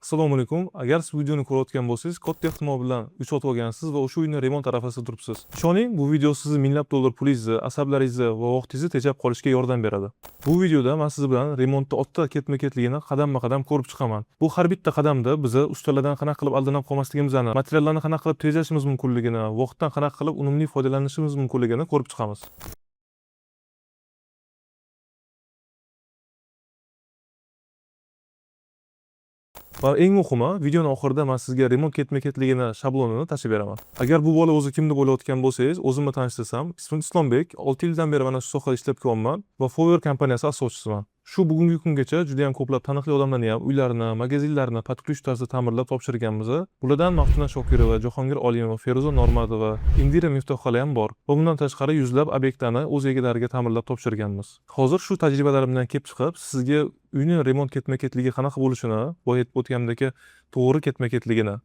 Assalomu alaykum. Agar siz videoni ko'rayotgan bo'lsangiz, katta ehtimol bilan uch sotib olgansiz va o'sha uyni remont arafasida turibsiz. Ishoning, bu video sizni minglab dollar pulingizni, asablaringizni va vaqtingizni tejab qolishga yordam beradi. Bu videoda men siz bilan remontda otda ketma-ketligini qadamma-qadam ko'rib chiqaman. Bu har bitta qadamda biz ustalardan qanaqa qilib aldanib qolmasligimizni, materiallarni qanaqa qilib tejashimiz mumkinligini, vaqtdan qanaqa qilib unumli foydalanishimiz mumkinligini ko'rib chiqamiz. Va eng muhimi, videoning oxirida men sizga remont ketma-ketligini shablonini tashib beraman. Agar bu bola o'zi kimni bo'layotgan bo'lsangiz, o'zimni tanishtirsam, ismim Islombek, 6 yildan beri mana shu sohada ishlab kelyapman va Fover kompaniyasi asoschisiman. Shu bugungi kungacha juda ham ko'plab taniqli odamlarni ham uylarini, magazinlarini patkulush tarzda ta'mirlab topshirganmiz. Bulardan Maftuna Shokirova, Jahongir Olimov, Feruza Normatova, Indira Miftohxola ham bor. Va bundan tashqari yuzlab obyektlarni o'z egalariga ta'mirlab topshirganmiz. Hozir shu tajribalarimdan kelib chiqib, sizga uyni remont ketma-ketligi qanaqa bo'lishini, boya aytib o'tgandagi to'g'ri ketma-ketligini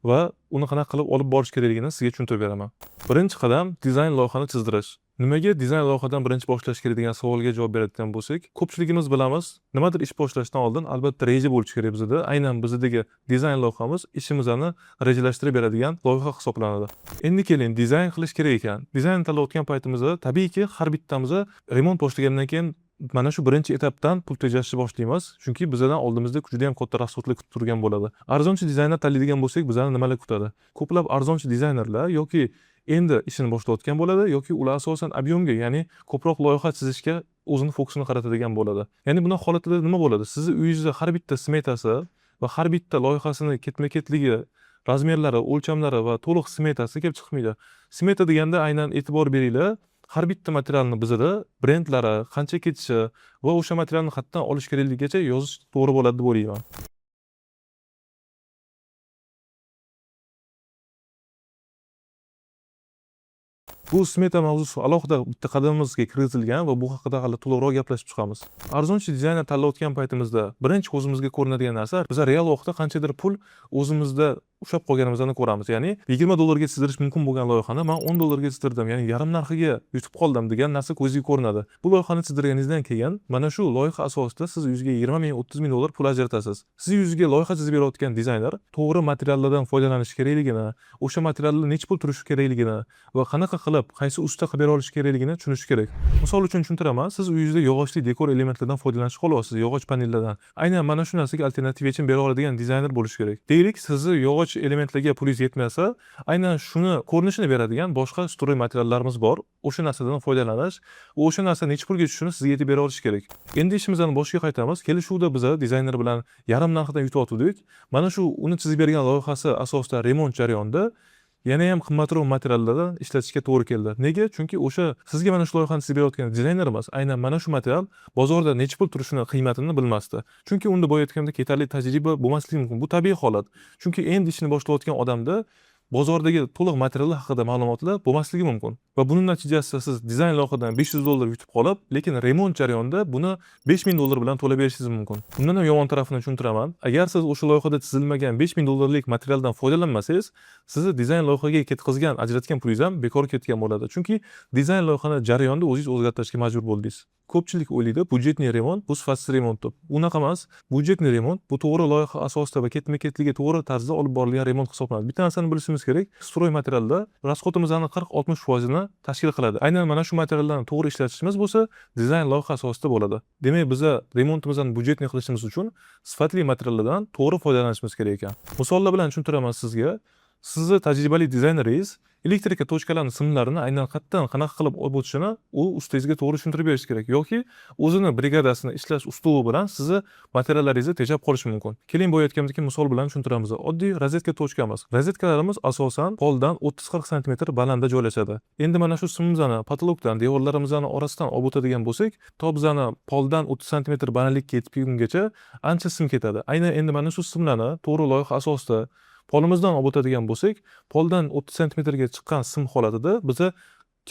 va uni qanaqa qilib olib borish kerakligini sizga tushuntirib beraman. Birinchi qadam dizayn loyihani chizdirish. Nimaga dizayn loyihadan birinchi boshlash kerak degan savolga javob beradigan bo'lsak, ko'pchiligimiz bilamiz, nimadir ish boshlashdan oldin albatta reja bo'lishi kerak bizda. Aynan bizdagi dizayn loyihamiz ishimizni rejalashtirib beradigan loyiha hisoblanadi. Endi keling, dizayn qilish kerak ekan. Dizayn tanlayotgan paytimizda tabiiyki har bittamiz remont boshlagandan keyin mana shu birinchi etapdan pul tejashni boshlaymiz, chunki bizdan oldimizda juda ham katta rasxodlar kutib turgan bo'ladi. Arzonchi dizayner tanlaydigan bo'lsak, bizani nimalar kutadi? Ko'plab arzonchi dizaynerlar yoki endi ishini boshlayotgan bo'ladi yoki ular asosan ob'yomga, ya'ni ko'proq loyiha chizishga o'zini fokusini qaratadigan bo'ladi. Ya'ni bunaqa holatda nima bo'ladi? Sizni uyingizni har bitta smetasi va har bitta loyihasini ketma-ketligi, razmerlari, o'lchamlari va to'liq smetasi kelib chiqmaydi. Smeta deganda aynan e'tibor beringlar, har bitta materialni bizada brendlari, qancha ketishi va o'sha materialni qayerdan olish kerakligigacha yozish to'g'ri bo'ladi deb o'ylayman. Bu smeta mavzusi alohida bitta qadamimizga kiritilgan va bu haqida hali to'liqroq gaplashib chiqamiz. Arzonchi dizayner tanlayotgan paytimizda birinchi ko'zimizga ko'rinadigan narsa, biz real vaqtda qanchadir pul o'zimizda ushlab qolganimizni ko'ramiz. Ya'ni 20 dollarga chizdirish mumkin bo'lgan loyihani men 10 dollarga chizdirdim, ya'ni yarim narxiga yutib qoldim degan narsa ko'zga ko'rinadi. Bu loyihani chizdirganingizdan keyin mana shu loyiha asosida siz yuzga 20 ming, 30 ming dollar pul ajratasiz. Siz yuzga loyiha chizib berayotgan dizayner to'g'ri materiallardan foydalanish kerakligini, o'sha materiallar necha pul turishi kerakligini va qanaqa qilib, qaysi usta qilib bera olish kerakligini tushunish kerak. Misol uchun tushuntiraman, siz uyingizda yog'ochli dekor elementlardan foydalanishni xohlaysiz, yog'och panellardan. Aynan mana shu narsaga alternativ yechim bera oladigan dizayner bo'lish kerak. Deylik, sizni yog'och elementlarga pulingiz yetmasa, aynan shuni ko'rinishini beradigan boshqa stroy materiallarimiz bor. O'sha narsadan foydalanish, o'sha narsa necha pulga tushishini sizga yetib bera olish kerak. Endi ishimizni boshiga qaytamiz. Kelishuvda biz dizayner bilan yarim narxidan yutib, mana shu uni chizib bergan loyihasi asosida remont jarayonida yana ham qimmatroq materiallardan ishlatishga to'g'ri keldi. Nega? Chunki o'sha sizga mana shu loyihani chizib berayotgan dizaynerimiz aynan mana shu material bozorda necha pul turishini, qiymatini bilmasdi. Chunki unda boya aytgandek yetarli tajriba bo'lmasligi mumkin. Bu tabiiy holat. Chunki endi ishni boshlayotgan odamda bozordagi to'liq materiallar haqida ma'lumotlar bo'lmasligi mumkin. Va buning natijasida siz dizayn loyihadan 500 dollar yutib qolib, lekin remont jarayonida buni 5000 dollar bilan to'lab berishingiz mumkin. Bundan ham yomon tarafini tushuntiraman. Agar siz o'sha loyihada chizilmagan 5000 dollarlik materialdan foydalanmasangiz, sizni dizayn loyihaga ketkazgan, ajratgan pulingiz ham bekor ketgan bo'ladi. Chunki dizayn loyihani jarayonida o'zingiz o'zgartirishga majbur bo'ldingiz. Ko'pchilik o'ylaydi, budjetli remont bu sifatsiz remont deb. Unaqa emas. Budjetli remont bu to'g'ri loyiha asosida va ketma-ketligi to'g'ri tarzda olib borilgan remont hisoblanadi. Bitta narsani bilishimiz kerak, stroy materialda rasxodimizning 40-60% tashkil qiladi. Aynan mana shu materiallarni to'g'ri ishlatishimiz bo'lsa, dizayn loyiha asosida bo'ladi. Demak, biz remontimizni budjetli qilishimiz uchun sifatli materiallardan to'g'ri foydalanishimiz kerak ekan. Misollar bilan tushuntiraman sizga. Sizni tajribali dizayneringiz elektrika tochkalarning simlarini aynan qayerdan qanaqa qilib olib o'tishini u ustangizga to'g'ri tushuntirib berish kerak yoki o'zini brigadasini ishlash uslubi bilan sizni materiallaringizni tejab qolishi mumkin. Keling, boya aytganimdek misol bilan tushuntiramiz. Oddiy rozetka tochkamiz. Rozetkalarimiz asosan poldan 30-40 sm balandda joylashadi. Endi mana shu simimizni patologdan, devorlarimizning orasidan olib o'tadigan bo'lsak, to bizani poldan 30 sm balandlikka yetib kelgungacha ancha sim ketadi. Aynan endi mana shu simlarni to'g'ri loyiha asosida polimizdan olib o'tadigan bo'lsak, poldan 30 sm ga chiqqan sim holatida biz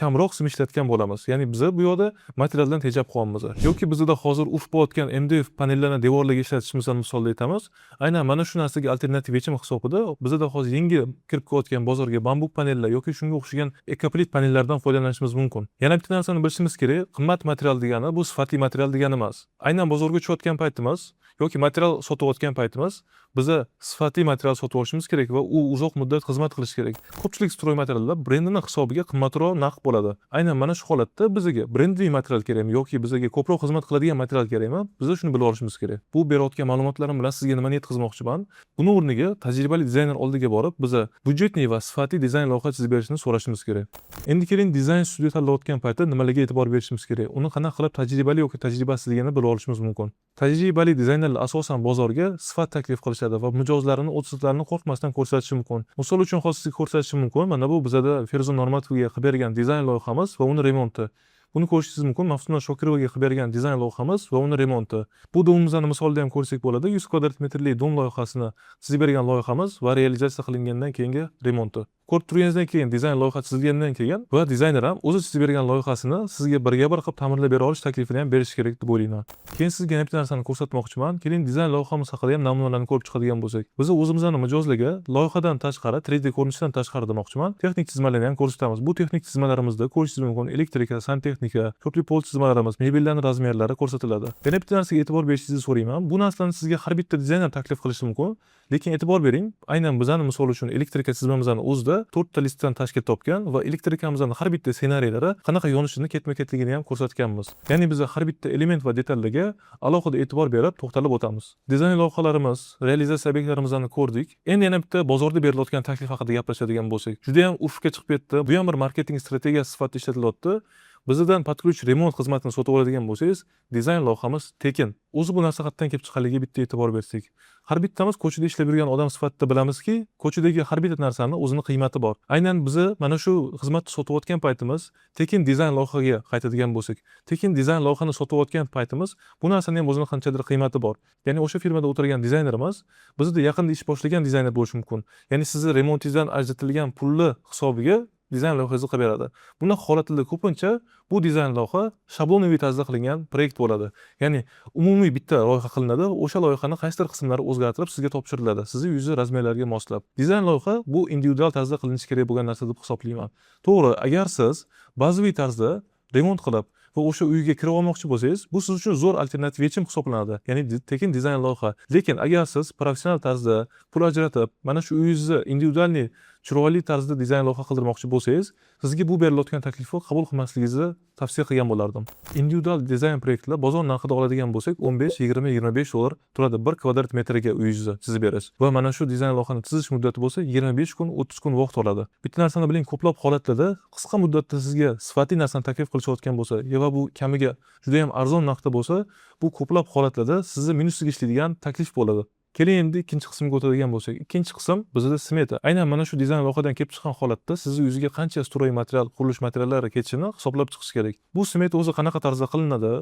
kamroq sim ishlatgan bo'lamiz. Ya'ni biz bu yoqda materialdan tejab qolyapmiz. Yoki bizda hozir ufq bo'layotgan MDF panellarni devorlarga ishlatishimizni misolda aytamiz. Aynan mana shu narsaga alternativ yechim hisobida bizda hozir yangi kirib kelayotgan bozorga bambuk panellar yoki shunga o'xshagan ekoplit panellardan foydalanishimiz mumkin. Yana bitta narsani bilishimiz kerak, qimmat material degani bu sifatli material degani emas. Aynan bozorga tushayotgan paytimiz yoki material sotayotgan paytimiz biza sifatli material sotib olishimiz kerak va u uzoq muddat xizmat qilishi kerak. Ko'pchilik stroy materiallar brendining hisobiga qimmatroq narx bo'ladi. Aynan mana shu holatda bizga brendli material kerakmi yoki bizga ko'proq xizmat qiladigan material kerakmi? Biz shuni bilib olishimiz kerak. Bu berayotgan ma'lumotlarim bilan sizga nimani yetkazmoqchiman? Buni o'rniga tajribali dizayner oldiga borib, biza budjetli va sifatli dizayn loyiha chizib berishni so'rashimiz kerak. Endi keling, dizayn studiya tanlayotgan paytda nimalarga e'tibor berishimiz kerak? Uni qanaqa qilib tajribali yoki tajribasizligini bilib olishimiz mumkin. Tajribali dizaynerlar asosan bozorga sifat taklif qilishadi va mijozlarini, o'tsidlarini qo'rqmasdan ko'rsatishi mumkin. Misol uchun hozir sizga ko'rsatishim mumkin. Mana bu bizada Ferzon Normatovga qilib bergan dizayn loyihamiz va uni remonti. Buni ko'rishingiz mumkin. Maftunur Shokirovaga qilib bergan dizayn loyihamiz va uni remonti. Bu domimizni misolida ham ko'rsak bo'ladi. 100 kvadrat metrlik dom loyihasini chizib bergan loyihamiz va realizatsiya qilingandan keyingi remonti. Ko'rib turganingizdan keyin dizayn loyiha chizilgandan keyin va dizayner ham o'zi chizib bergan loyihasini sizga birga bir qilib ta'mirlab bera olish taklifini ham berish kerak deb o'ylayman. Keyin sizga yana bitta narsani ko'rsatmoqchiman. Keling, dizayn loyihamiz haqida ham namunalarni ko'rib chiqadigan bo'lsak. Biz o'zimizning mijozlarga loyihadan tashqari, 3D ko'rinishdan tashqari demoqchiman, texnik chizmalarni ham ko'rsatamiz. Bu texnik chizmalarimizda ko'rishingiz mumkin elektrika, santexnika, ko'pli pol chizmalarimiz, mebellarning razmerlari ko'rsatiladi. Yana bitta narsaga e'tibor berishingizni so'rayman. Bu narsani sizga har bitta dizayner taklif qilishi mumkin. Lekin e'tibor bering, aynan bizning misol uchun elektrika chizmamizning o'zida 4 ta listdan tashkil topgan va elektrikamizning har bitta ssenariylari qanaqa yonishini ketma-ketligini ham ko'rsatganmiz. Ya'ni biz har bitta element va detallarga alohida e'tibor berib to'xtalib o'tamiz. Dizayn loyihalarimiz, realizatsiya obyektlarimizni ko'rdik. Endi yana bitta bozorda berilayotgan taklif haqida gaplashadigan bo'lsak, juda ham ufqga chiqib ketdi. Bu ham bir marketing strategiyasi sifatida ishlatilyapti. Bizdan patruch remont xizmatini sotib oladigan bo'lsangiz, dizayn loyihamiz tekin. O'zi bu narsa qayerdan kelib chiqqanligiga bitta e'tibor bersak. Har bittamiz ko'chada ishlab yurgan odam sifatida bilamizki, ko'chadagi har bitta narsani o'zini qiymati bor. Aynan biz mana shu xizmatni sotayotgan paytimiz, tekin dizayn loyihaga qaytadigan bo'lsak, tekin dizayn loyihani sotayotgan paytimiz, bu narsaning ham o'zini qanchadir qiymati bor. Ya'ni o'sha firmada o'tirgan dizaynerimiz bizda yaqinda ish boshlagan dizayner bo'lishi mumkin. Ya'ni sizni remontingizdan ajratilgan pulli hisobiga dizayn loyihasi qilib beradi. Bunaqa holatlarda ko'pincha bu dizayn loyiha shablonaviy tarzda qilingan proyekt bo'ladi. Ya'ni umumiy bitta loyiha qilinadi, o'sha loyihani qaysidir qismlari o'zgartirib sizga topshiriladi, sizni yuzi razmerlarga moslab. Dizayn loyiha bu individual tarzda qilinishi kerak bo'lgan narsa deb hisoblayman. To'g'ri, agar siz bazaviy tarzda remont qilib va o'sha uyga kirib olmoqchi bo'lsangiz, bu siz uchun zo'r alternativ yechim hisoblanadi. Ya'ni tekin dizayn loyiha. Lekin agar siz professional tarzda pul ajratib, mana shu uyingizni individualniy chiroyli tarzda dizayn loyiha qildirmoqchi bo'lsangiz, sizga bu berilayotgan taklifni qabul qilmasligingizni tavsiya qilgan bo'lardim. Individual dizayn proyektlar bozor narxida oladigan bo'lsak, 15, 20, 25 dollar turadi 1 kvadrat metrga uyingizni chizib berish. Va mana shu dizayn loyihani chizish muddati bo'lsa 25 kun, 30 kun vaqt oladi. Bitta narsani biling, ko'plab holatlarda qisqa muddatda sizga sifatli narsani taklif qilishayotgan bo'lsa, va bu kamiga juda ham arzon narxda bo'lsa, bu ko'plab holatlarda sizni minusiga ishlaydigan taklif bo'ladi. Keling endi ikkinchi qismga o'tadigan bo'lsak, ikkinchi qism bizda smeta. Aynan mana shu dizayn loyihadan kelib chiqqan holatda sizni yuziga qancha stroy material, qurilish materiallari ketishini hisoblab chiqish kerak. Bu smeta o'zi qanaqa tarzda qilinadi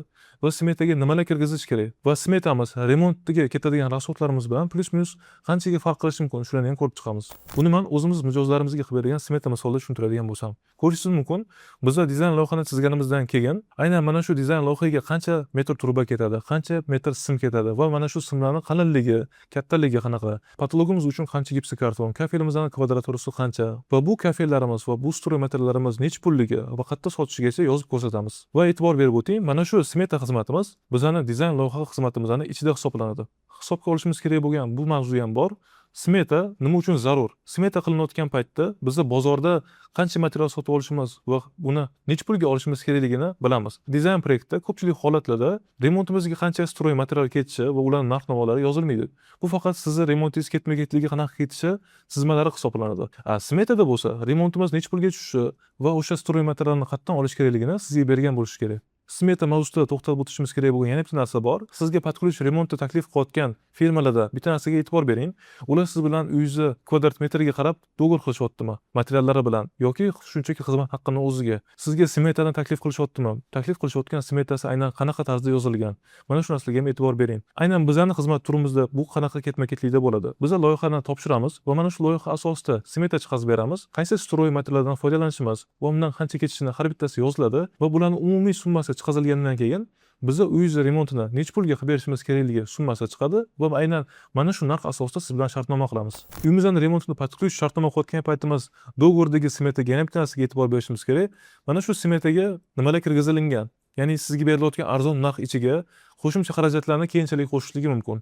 va smetaga nimalar kirgizish kerak va smetamiz remontga ketadigan rasxodlarimiz bilan plyus-minus qanchaga farq qilishi mumkin, shularni ham ko'rib chiqamiz. Buni men o'zimiz mijozlarimizga qilib bergan smeta misolida tushuntiradigan bo'lsam, ko'rishingiz mumkin, bizlar dizayn loyihani chizganimizdan keyin aynan mana shu dizayn loyihaga qancha metr truba ketadi, qancha metr sim ketadi va mana shu simlarning qalinligi, kattaligi qanaqa, patologimiz uchun qancha gipsokarton, kafelimizning kvadraturasi qancha va bu kafellarimiz va bu stroy materiallarimiz nech pulligi va qayerda sotishigacha yozib ko'rsatamiz. Va e'tibor berib o'ting, mana shu smeta xizmatimiz bizning dizayn loyiha xizmatimizning ichida hisoblanadi. Hisobga olishimiz kerak bo'lgan bu mavzu ham bor. Smeta nima uchun zarur? Smeta qilinayotgan paytda biz bozorda qancha material sotib olishimiz va buni nech pulga olishimiz kerakligini bilamiz. Dizayn proyektda ko'pchilik holatlarda remontimizga qancha stroy material ketishi va ularning narx-navolari yozilmaydi. Bu faqat sizni remontingiz ketma-ketligi qanaqa ketishi chizmalari hisoblanadi. Smetada bo'lsa remontimiz nech pulga tushishi va o'sha stroy materialni qayerdan olish kerakligini sizga bergan bo'lishi kerak. smeta mavzusida to'xtalib o'tishimiz kerak bo'lgan yana bitta narsa bor. Sizga podключ remontni taklif qilayotgan firmalarda bitta narsaga e'tibor bering. Ular siz bilan uyingizni kvadrat metriga qarab do'g'ir qilishyaptimi? Materiallari bilan yoki shunchaki xizmat haqqini o'ziga. Sizga smetani taklif qilishyaptimi? Taklif qilishayotgan smetasi aynan qanaqa tarzda yozilgan? Mana shu narsalarga ham e'tibor bering. Aynan bizning xizmat turimizda bu qanaqa ketma-ketlikda bo'ladi. Biz loyihani topshiramiz va mana shu loyiha asosida smeta chiqarib beramiz. Qaysi stroy materiallardan foydalanishimiz va undan qancha ketishini har bittasi yoziladi va bularning umumiy summasi chiqarilgandan keyin biza uyingiz remontini necha pulga qilib berishimiz kerakligi summasi chiqadi va aynan mana shu narx asosida siz bilan shartnoma qilamiz. Uyimizning remontini podключ shartnoma qilayotgan paytimiz do'g'ordagi smetaga yana bitta narsaga e'tibor berishimiz kerak. Mana shu smetaga nimalar kirgizilingan? Ya'ni sizga berilayotgan arzon narx ichiga qo'shimcha xarajatlarni keyinchalik qo'shishligi mumkin.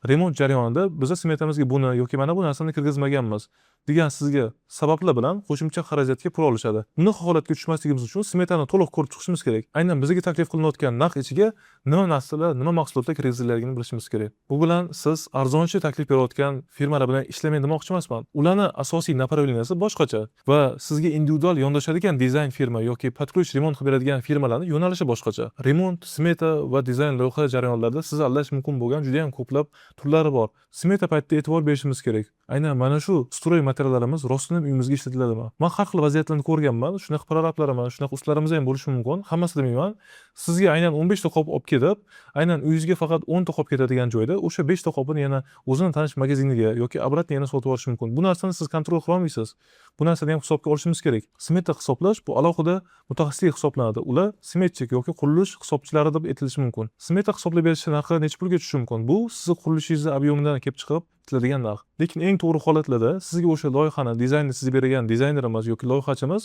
Remont jarayonida biz smetamizga buni yoki mana bu narsani kirgizmaganmiz degan sizga sabablar bilan qo'shimcha xarajatga pul olishadi. Bunaqa holatga tushmasligimiz uchun smetani to'liq ko'rib chiqishimiz kerak. Aynan bizga taklif qilinayotgan narx ichiga nima narsalar, nima mahsulotlar kirgizilayotganini bilishimiz kerak. Bu bilan siz arzonchi taklif berayotgan firmalar bilan ishlamang demoqchi emasman. Ularni asosiy направленияsi boshqacha va sizga individual yondashadigan dizayn firma yoki podключ remont qilib beradigan firmalarning yo'nalishi boshqacha. Remont, smeta va dizayn loyiha jarayonlarida sizni aldash mumkin bo'lgan juda ham ko'plab turlari bor. Smeta paytida e'tibor berishimiz kerak. Aynan mana shu stroy materiallarimiz rostdan uyimizga ishlatiladimi? Men har xil vaziyatlarni ko'rganman. Shunaqa prorablarimiz, shunaqa ustalarimiz ham bo'lishi mumkin. Hammasi demayman. Sizga aynan 15 ta qop olib ketib, aynan uyingizga faqat 10 ta qop ketadigan joyda o'sha 5 ta qopini yana o'zini tanish magaziniga yoki obratni yana sotib olish mumkin. Bu narsani siz kontrol qila olmaysiz. Bu narsani ham hisobga olishimiz kerak. Smeta hisoblash bu alohida mutaxassislik hisoblanadi. Ular smetchik yoki qurilish hisobchilari deb aytilishi mumkin. Smeta hisoblab berish narxi necha pulga tushishi mumkin? Bu sizni qurilishingizni ob'yemidan kelib chiqib aytiladigan narx. Lekin eng to'g'ri holatlarda sizga o'sha loyihani dizaynni sizga bergan dizaynerimiz yoki loyihachimiz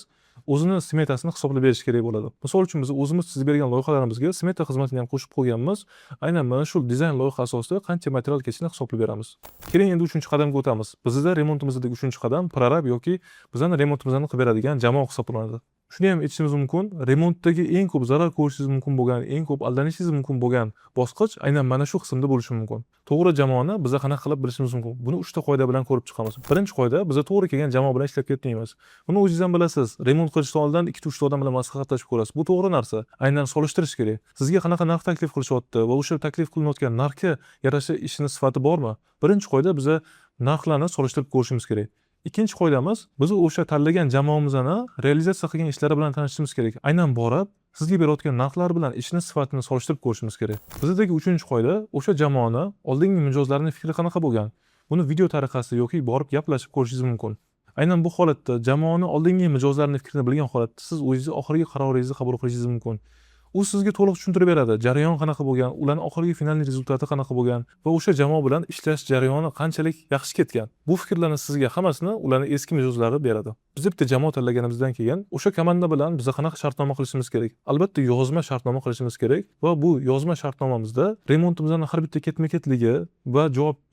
o'zini smetasini hisoblab berish kerak bo'ladi. Misol uchun biz o'zimiz chizib bergan loyihalarimizga smeta xizmatini ham qo'shib qo'yganmiz. Aynan mana shu dizayn loyiha asosida qancha material ketishini hisoblab beramiz. Keling endi 3-qadamga o'tamiz. Bizda remontimizdagi 3-qadam prorab yoki bizning remontimizni qilib beradigan jamoa hisoblanadi. Shuni ham aytishimiz mumkin, remontdagi eng ko'p zarar ko'rishingiz mumkin bo'lgan, eng ko'p aldanishingiz mumkin bo'lgan bosqich aynan mana shu qismda bo'lishi mumkin. To'g'ri jamoani biz qanaqa qilib bilishimiz mumkin? Buni 3 ta qoida bilan ko'rib chiqamiz. Birinchi qoida, biz to'g'ri kelgan jamoa bilan ishlab ketmaymiz. Buni o'zingiz ham bilasiz. Remont qilishdan oldin 2-3 ta odam bilan maslahatlashib ko'rasiz. Bu to'g'ri narsa. Aynan solishtirish kerak. Sizga qanaqa narx taklif qilishyapti va o'sha taklif qilinayotgan narxga yarasha ishning sifati bormi? Birinchi qoida, biz narxlarni solishtirib ko'rishimiz kerak. Ikkinchi qoidamiz, biz o'sha tanlagan jamoamizni realizatsiya qilgan ishlari bilan tanishishimiz kerak. Aynan borib, sizga berayotgan narxlar bilan ishning sifatini solishtirib ko'rishimiz kerak. Bizdagi 3-qoida, o'sha jamoani oldingi mijozlarining fikri qanaqa bo'lgan? Buni video tariqasida yoki borib gaplashib ko'rishingiz mumkin. Aynan bu holatda jamoani oldingi mijozlarining fikrini bilgan holatda siz o'zingiz oxirgi qaroringizni qabul qilishingiz mumkin. U sizga to'liq tushuntirib beradi. Jarayon qanaqa bo'lgan, ularning oxirgi finalniy rezultati qanaqa bo'lgan va o'sha jamoa bilan ishlash jarayoni qanchalik yaxshi ketgan. Bu fikrlarni sizga hammasini ularning eski mijozlari beradi. Biz bitta jamoa tanlaganimizdan keyin o'sha komanda bilan biz qanaqa shartnoma qilishimiz kerak? Albatta yozma shartnoma qilishimiz kerak va bu yozma shartnomamizda remontimizning har bitta ketma-ketligi va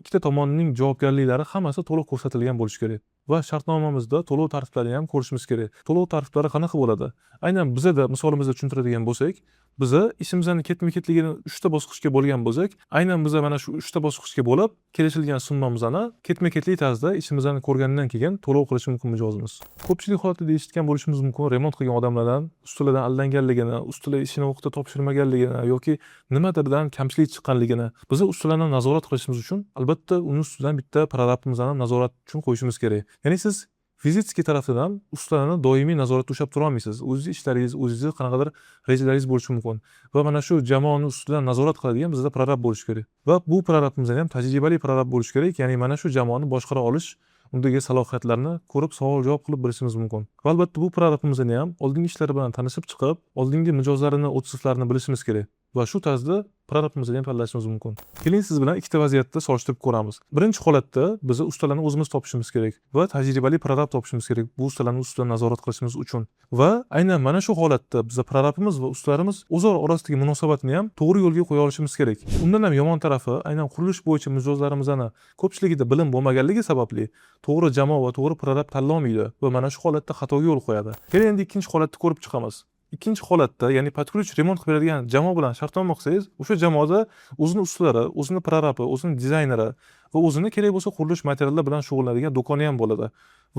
ikkita tomonning javobgarliklari hammasi to'liq ko'rsatilgan bo'lishi kerak. Va shartnomamizda to'lov tartiblarini ham ko'rishimiz kerak. To'lov tartiblari qanaqa bo'ladi? Aynan bizda misolimizda tushuntiradigan bo'lsak, biz ishimizning ketma-ketligini 3 ta bosqichga bo'lgan bo'lsak, aynan biz mana shu 3 ta bosqichga bo'lib, kelishilgan summamizni ketma-ketlik tarzda ishimizni ko'rgandan keyin to'lov qilish mumkin mijozimiz. Ko'pchilik holatda eshitgan bo'lishimiz mumkin, remont qilgan odamlardan ustilardan aldanganligini, ustilar ishini vaqtida topshirmaganligini yoki nimadirdan kamchilik chiqqanligini biz ustilarni nazorat qilishimiz uchun albatta uni ustidan bitta prorabimizni nazorat uchun qo'yishimiz kerak. Ya'ni siz fizический tarafdan ustalarni doimiy nazoratda ushlab tura olmaysiz. O'zingiz ishlaringiz, o'zingiz qanaqadir rejalaringiz bo'lishi mumkin. Va mana shu jamoani ustidan nazorat qiladigan bizda prorab bo'lishi kerak. Va bu prorabimizda ham tajribali prorab bo'lishi kerak. Ya'ni mana shu jamoani boshqara olish undagi salohiyatlarni ko'rib savol-javob qilib bilishimiz mumkin. Va albatta bu prorabimizni ham oldingi ishlari bilan tanishib chiqib, oldingi mijozlarini, o'tsizlarini bilishimiz kerak. Va shu tarzda prorabimizni ham tanlashimiz mumkin. Keling siz bilan ikkita vaziyatda solishtirib ko'ramiz. Birinchi holatda biz ustalarni o'zimiz topishimiz kerak va tajribali prorab topishimiz kerak bu ustalarni ustidan nazorat qilishimiz uchun. Va aynan mana shu holatda biz prorabimiz va ustalarimiz o'zaro orasidagi munosabatni ham to'g'ri yo'lga qo'ya olishimiz kerak. Undan ham yomon tarafi, aynan qurilish bo'yicha mijozlarimizning ko'pchiligida bilim bo'lmaganligi sababli to'g'ri jamoa va to'g'ri prorab tanlolmaydi va mana shu holatda xatoga yo'l qo'yadi. Keling endi ikkinchi holatni ko'rib chiqamiz. Ikkinchi holatda, ya'ni podключ remont qilib beradigan jamoa bilan shartnoma qilsangiz, o'sha jamoada o'zini ustalari, o'zini prorabi, o'zini dizayneri va o'zini kerak bo'lsa qurilish materiallar bilan shug'ullanadigan do'koni ham bo'ladi.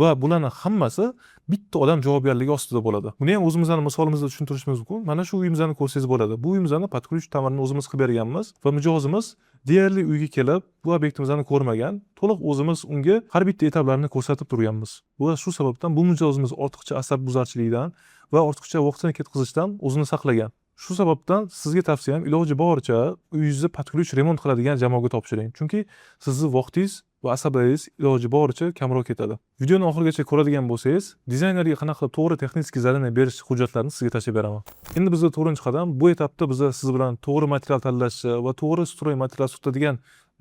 Va bularni hammasi bitta odam javobgarligi ostida bo'ladi. Buni ham o'zimizning misolimizda tushuntirishimiz mumkin. Mana shu uyimizni ko'rsangiz bo'ladi. Bu uyimizni podключ ta'mirini o'zimiz qilib berganmiz va mijozimiz deyarli uyga kelib, bu obyektimizni ko'rmagan, to'liq o'zimiz unga har bitta etaplarni ko'rsatib turganmiz. Va shu sababdan bu mijozimiz ortiqcha asabbuzarchilikdan va ortiqcha vaqtini ketkazishdan o'zini saqlagan. Shu sababdan sizga tavsiyam iloji boricha uyingizni podключ remont qiladigan jamoaga topshiring. Chunki sizni vaqtingiz va asablaringiz iloji boricha kamroq ketadi. Videoni oxirigacha ko'radigan bo'lsangiz, dizaynerga qanaqa qilib to'g'ri texnik zadaniya berish hujjatlarini sizga tashlab beraman. Endi bizda 4-qadam bu etapda biz siz bilan to'g'ri material tanlashni va to'g'ri stroy material sotadigan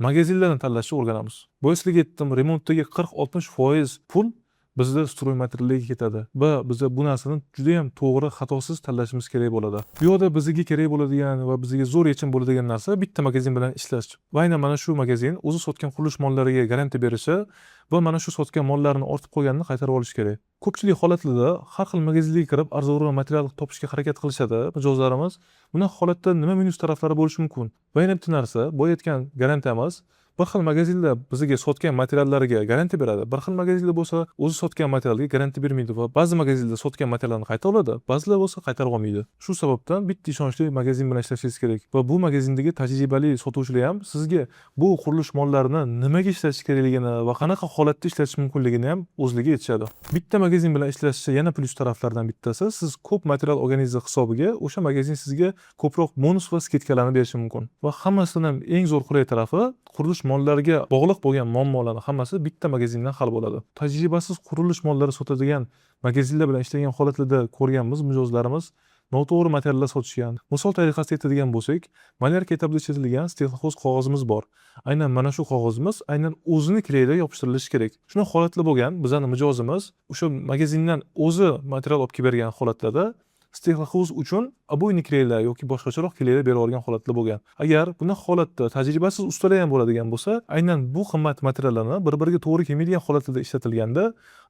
magazinlarni tanlashni o'rganamiz. Bu sizga aytdim, remontdagi 40-60% pul bizda stroy materiallarga ketadi va biz bu narsani juda ham to'g'ri, xatosiz tanlashimiz kerak bo'ladi. Bu yerda bizga kerak bo'ladigan va bizga zo'r yechim bo'ladigan narsa bitta magazin bilan ishlash. Va aynan mana shu magazin o'zi sotgan qurilish mollariga garantiya berishi va mana shu sotgan mollarni ortib qolganini qaytarib olish kerak. Ko'pchilik holatlarda har xil magazinlarga kirib arzonroq material topishga harakat qilishadi mijozlarimiz. Bunaqa holatda nima minus taraflari bo'lishi mumkin? Va yana bitta narsa, bu aytgan garantiyamiz bir xil magazinlar bizga sotgan materiallariga garantiya beradi. Bir xil magazinlar bo'lsa, o'zi sotgan materialga garantiya bermaydi va ba'zi magazinlar sotgan materiallarni qaytarib oladi, ba'zilar bo'lsa qaytarib olmaydi. Shu sababdan bitta ishonchli magazin bilan ishlashingiz kerak va bu magazindagi tajribali sotuvchilar ham sizga bu qurilish mollarini nimaga ishlatish kerakligini va qanaqa holatda ishlatish mumkinligini ham o'zligi aytishadi. Bitta magazin bilan ishlashning yana plyus taraflaridan bittasi, siz ko'p material olganingiz hisobiga o'sha magazin sizga ko'proq bonus va skidkalarni berishi mumkin. Va hammasidan ham eng zo'r qulay tarafi qurilish mollariga bog'liq bo'lgan muammolarning hammasi bitta magazindan hal bo'ladi. Tajribasiz qurilish mollari sotadigan magazinlar bilan ishlagan holatlarda ko'rganmiz mijozlarimiz noto'g'ri materiallar sotishgan. Misol tariqasida aytadigan bo'lsak, malyarka etabida ishlatilgan stexnoxoz qog'ozimiz bor. Aynan mana shu qog'ozimiz aynan o'zini kreyda yopishtirilishi kerak. Shuna holatlar bo'lgan, bizning mijozimiz o'sha magazindan o'zi material olib kelib bergan holatlarda stexnoxoz uchun obойный kleylar yoki boshqacharoq kleylar berib olgan holatlar bo'lgan. Agar bunaqa holatda tajribasiz ustalar ham bo'ladigan bo'lsa, aynan bu qimmat materiallarni bir-biriga to'g'ri kelmaydigan holatlarda ishlatilganda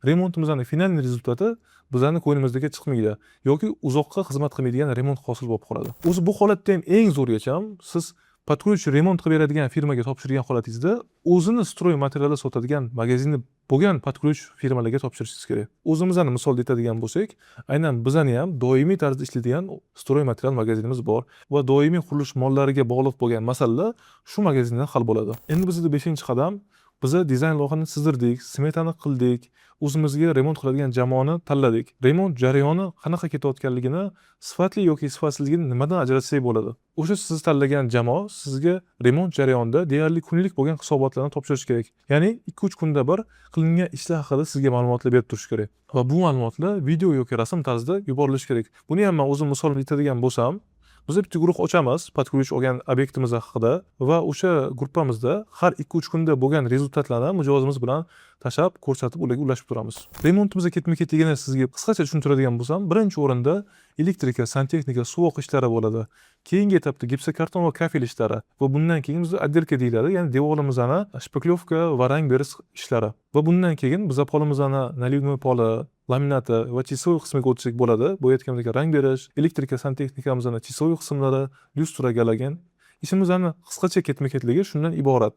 remontimizning final rezultati bizning ko'nglimizga chiqmaydi yoki uzoqqa xizmat qilmaydigan remont hosil bo'lib qoladi. O'zi bu holatda ham eng zo'r yechim siz podключ remont qilib beradigan firmaga topshirgan holatingizda o'zini stroy materiallar sotadigan magazinni bo'lgan podключ firmalarga topshirishingiz kerak. O'zimizni misolda aytadigan bo'lsak, aynan bizning ham doimiy tarzda ishlaydigan stroy material magazinimiz bor va doimiy qurilish mollariga bog'liq bo'lgan masalalar shu magazindan hal bo'ladi. Endi bizda 5-qadam biz dizayn loyihasini chizdirdik, smetani qildik, o'zimizga remont qiladigan jamoani tanladik. Remont jarayoni qanaqa ketayotganligini, sifatli yoki sifatsizligini nimadan ajratsak bo'ladi. O'sha siz tanlagan jamoa sizga remont jarayonida deyarli kunlik bo'lgan hisobotlarni topshirish kerak. Ya'ni 2-3 kunda bir qilingan ishlar haqida sizga ma'lumotlar berib turish kerak. Va bu ma'lumotlar video yoki rasm tarzida yuborilishi kerak. Buni ham men o'zim misol aytadigan bo'lsam, biz bitta guruh ochamiz podключ olgan obyektimiz haqida va o'sha gruppamizda har 2-3 kunda bo'lgan rezultatlarni mijozimiz bilan tashlab ko'rsatib ularga ulashib turamiz. Remontimizga ketma-ketligini sizga qisqacha tushuntiradigan bo'lsam, birinchi o'rinda elektrika, santexnika, suvoq ishlari bo'ladi. Keyingi etapda gipsokarton va kafel ishlari va bundan keyin bizda отделка deyiladi, ya'ni devorimizni shpaklyovka va rang berish ishlari. Va bundan keyin biz polimizni naливной poli, laminati va chisoy qismiga o'tsak bo'ladi. Bu aytganimdek rang berish, elektrika, santexnikamizning chisoy qismlari, lyustra galagan. Ishimizning qisqacha ketma-ketligi shundan iborat.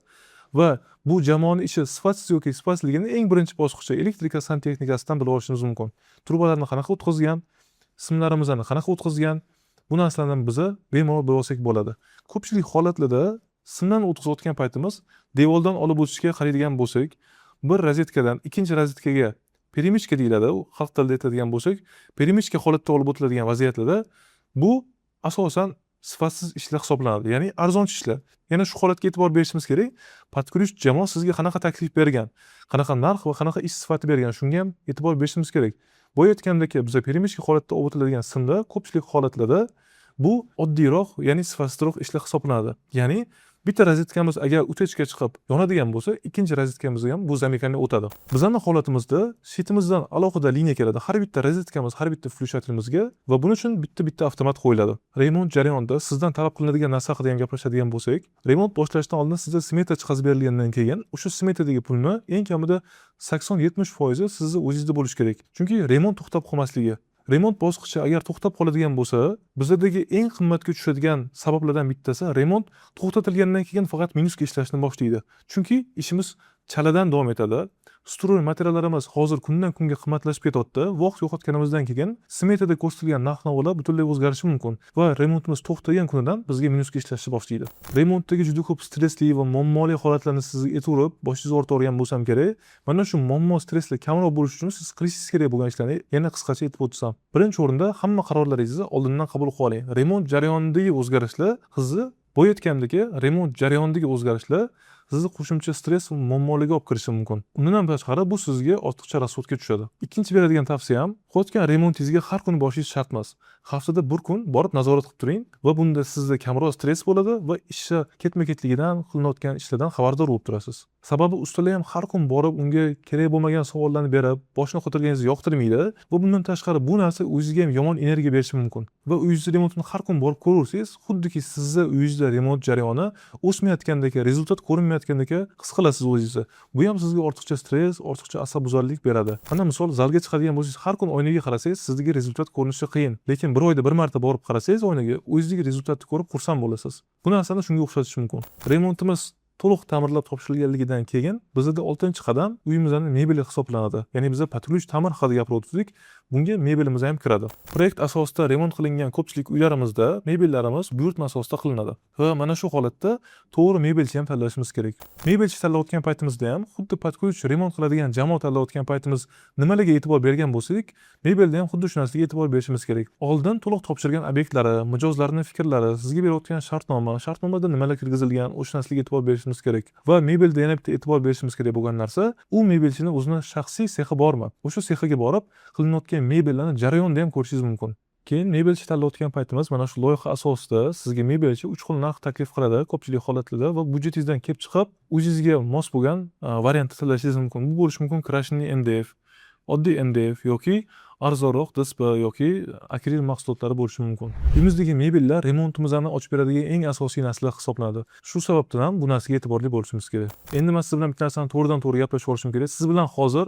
Va bu jamoaning ishi sifatsiz yoki sifatsizligini eng birinchi bosqichi elektrika santexnikasidan bilib olishimiz mumkin. Trubalarni qanaqa o'tkazgan, simlarimizni qanaqa o'tkazgan, bu narsalarni biz bemalol bilib olsak bo'ladi. Ko'pchilik holatlarda simdan o'tkazayotgan paytimiz devordan olib o'tishga qaraydigan bo'lsak, bir rozetkadan ikkinchi rozetkaga перемычка deyiladi, u xalq tilida aytadigan bo'lsak, перемычка holatda olib o'tiladigan vaziyatlarda bu asosan sifatsiz ishlar hisoblanadi, ya'ni arzonchi ishlar. Yana shu holatga e'tibor berishimiz kerak. Podключ jamoa sizga qanaqa taklif bergan, qanaqa narx va qanaqa ish sifati bergan, shunga ham e'tibor berishimiz kerak. Bu aytgandek, biz перемычка holatda olib o'tiladigan simda ko'pchilik holatlarda bu oddiyroq, ya'ni sifatsizroq ishlar hisoblanadi. Ya'ni bitta rozetkamiz agar utechka chiqib yonadigan bo'lsa, ikkinchi rozetkamiz ham bu zamikani o'tadi. Bizning holatimizda shetimizdan alohida liniya keladi. Har bitta rozetkamiz, har bitta flüshatelimizga va buning uchun bitta avtomat qo'yiladi. Remont jarayonida sizdan talab qilinadigan narsa haqida ham gaplashadigan bo'lsak, remont boshlashdan oldin sizga smeta chiqazib berilgandan keyin o'sha smetadagi pulni eng kamida 80-70% sizni o'zingizda bo'lishi kerak. Chunki remont to'xtab qolmasligi Remont bosqichi agar to'xtab qoladigan bo'lsa, bizadagi eng qimmatga tushadigan sabablardan bittasi remont to'xtatilgandan keyin faqat minusga ishlashni boshlaydi. Chunki ishimiz chaladan davom etadi. Stroy materiallarimiz hozir kundan kunga qimmatlashib ketyapti. Vaqt yo'qotganimizdan keyin smetada ko'rsatilgan narx-navolar butunlay o'zgarishi mumkin va remontimiz to'xtagan kunidan bizga minusga ishlashni boshlaydi. Remontdagi juda ko'p stressli va muammoli holatlarni sizga aytib, boshingizni og'ritadigan bo'lsam kerak. Mana shu muammo, stresslar kamroq bo'lishi uchun siz qilishingiz kerak bo'lgan ishlarni yana qisqacha aytib o'tsam. Birinchi o'rinda hamma qarorlaringizni oldindan qabul qilib oling. Remont jarayonidagi o'zgarishlar sizni bo'yatgandagi remont jarayonidagi o'zgarishlar sizni qo'shimcha stress va muammolarga olib kirishi mumkin. Undan ham tashqari bu sizga ortiqcha rasodga tushadi. Ikkinchi beradigan tavsiyam, qilayotgan remontingizga har kuni borishingiz shart emas. Haftada bir kun borib nazorat qilib turing va bunda sizda kamroq stress bo'ladi va ishga ketma-ketligidan, qilinayotgan ishlardan xabardor bo'lib turasiz. Sababi ustalar ham har kun borib unga kerak bo'lmagan savollarni berib, boshini qotirganingizni yoqtirmaydi va bundan tashqari bu narsa o'zingizga ham yomon energiya berishi mumkin. Va uyingizni remontini har kun borib ko'rursangiz, xuddiki sizda uyingizda remont jarayoni o'smayotgandek, rezultat ko'rinmayotgandek his qilasiz o'zingizni. Bu ham sizga ortiqcha stress, ortiqcha asabbuzarlik beradi. Mana misol, zalga chiqadigan bo'lsangiz, har kun oynaga qarasangiz, sizga rezultat ko'rinishi qiyin. Lekin bir oyda bir marta borib qarasangiz oynaga, o'zingizdagi rezultatni ko'rib xursand bo'lasiz. Bu narsani shunga o'xshatish mumkin. Remontimiz to'liq ta'mirlab topshirilganligidan keyin bizda 6-qadam uyimizning mebeli hisoblanadi. Ya'ni biz patruj ta'mir haqida gapirayotgandik. Bunga mebelimiz ham kiradi. Proyekt asosida remont qilingan ko'pchilik uylarimizda mebellarimiz buyurtma asosida qilinadi. Va mana shu holatda to'g'ri mebelchi ham tanlashimiz kerak. Mebelchi tanlayotgan paytimizda ham xuddi patruj remont qiladigan jamoa tanlayotgan paytimiz nimalarga e'tibor bergan bo'lsak, mebelda ham xuddi shu narsaga e'tibor berishimiz kerak. Oldin to'liq topshirgan obyektlari, mijozlarning fikrlari, sizga berayotgan shartnomada nimalar kirgizilgan, o'sha narsaga e'tibor berishimiz kerak. Va mebelda yana bitta e'tibor berishimiz kerak bo'lgan narsa, u mebelchini o'zining shaxsiy sexi bormi? O'sha sexiga borib, qilinayotgan mebellarni jarayonida ham ko'rishingiz mumkin. Keyin mebelchi tanlayotgan paytimiz mana shu loyiha asosida sizga mebelchi 3 xil narx taklif qiladi ko'pchilik holatlarda va budjetingizdan kelib chiqib, o'zingizga mos bo'lgan variantni tanlashingiz mumkin. Bu bo'lishi mumkin Krashning MDF, oddiy MDF yoki arzonroq DSP yoki akril mahsulotlari bo'lishi mumkin. Uyimizdagi mebellar remontimizni ochib beradigan eng asosiy narsalar hisoblanadi. Shu sababdan ham bu narsaga e'tiborli bo'lishimiz kerak. Endi men siz bilan bitta narsani to'g'ridan-to'g'ri gaplashib olishim kerak. Siz bilan hozir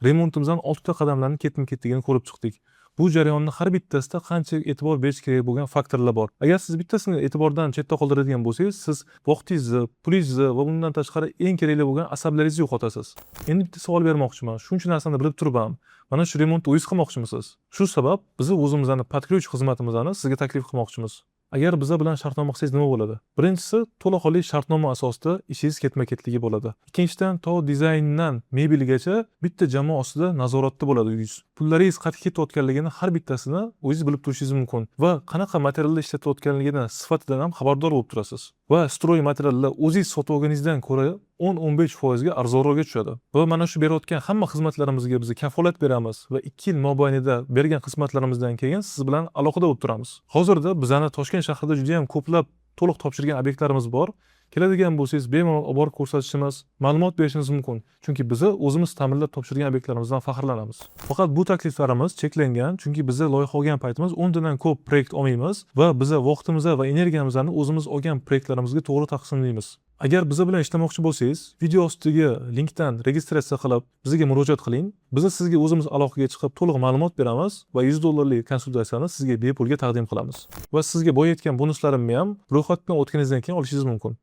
remontimizning 6 qadamlarni ketma-ketligini ko'rib chiqdik. Bu jarayonni har bittasida qancha e'tibor berish kerak bo'lgan faktorlar bor. Agar siz bittasini e'tibordan chetda qoldiradigan bo'lsangiz, siz vaqtingizni, pulingizni va bundan tashqari eng kerakli bo'lgan asablaringizni yo'qotasiz. Endi bitta savol bermoqchiman. Shuncha narsani bilib turib ham mana shu remontni o'zingiz qilmoqchimisiz? Shu sabab biz o'zimizning patruj xizmatimizni sizga taklif qilmoqchimiz. Agar biza bilan shartnoma qilsangiz nima bo'ladi? Birinchisi, to'laqonli shartnoma asosida ishingiz ketma-ketligi bo'ladi. Ikkinchidan, to dizayndan mebeligacha bitta jamoa ostida nazoratda bo'ladi uyingiz. Pullaringiz qayerga ketayotganligini har bittasini o'zingiz bilib turishingiz mumkin va qanaqa materiallar ishlatayotganligini sifatidan ham xabardor bo'lib turasiz. Va stroy materiallar o'zingiz sotib olganingizdan ko'ra 10-15% ga arzonroqga tushadi. Va mana shu berayotgan hamma xizmatlarimizga biz kafolat beramiz va 2 yil mobaynida bergan xizmatlarimizdan keyin siz bilan aloqada bo'lib turamiz. Hozirda bizning Toshkent shahrida juda ham ko'plab to'liq topshirgan obyektlarimiz bor. Keladigan bo'lsangiz bemalol olib borib ko'rsatishimiz, ma'lumot berishimiz mumkin. Chunki biz o'zimiz ta'mirlab topshirgan obyektlarimizdan faxrlanamiz. Faqat bu takliflarimiz cheklangan, chunki biz loyiha olgan paytimiz 10 dan ko'p proyekt olmaymiz va biz vaqtimizni va energiyamizni o'zimiz olgan proyektlarimizga to'g'ri taqsimlaymiz. Agar biz bilan ishlamoqchi bo'lsangiz, video ostidagi linkdan registratsiya qilib, bizga murojaat qiling. Biz sizga o'zimiz aloqaga chiqib to'liq ma'lumot beramiz va $100 konsultatsiyani sizga bepulga taqdim qilamiz. Va sizga boyayotgan bonuslarimni ham ro'yxatdan o'tganingizdan keyin olishingiz mumkin.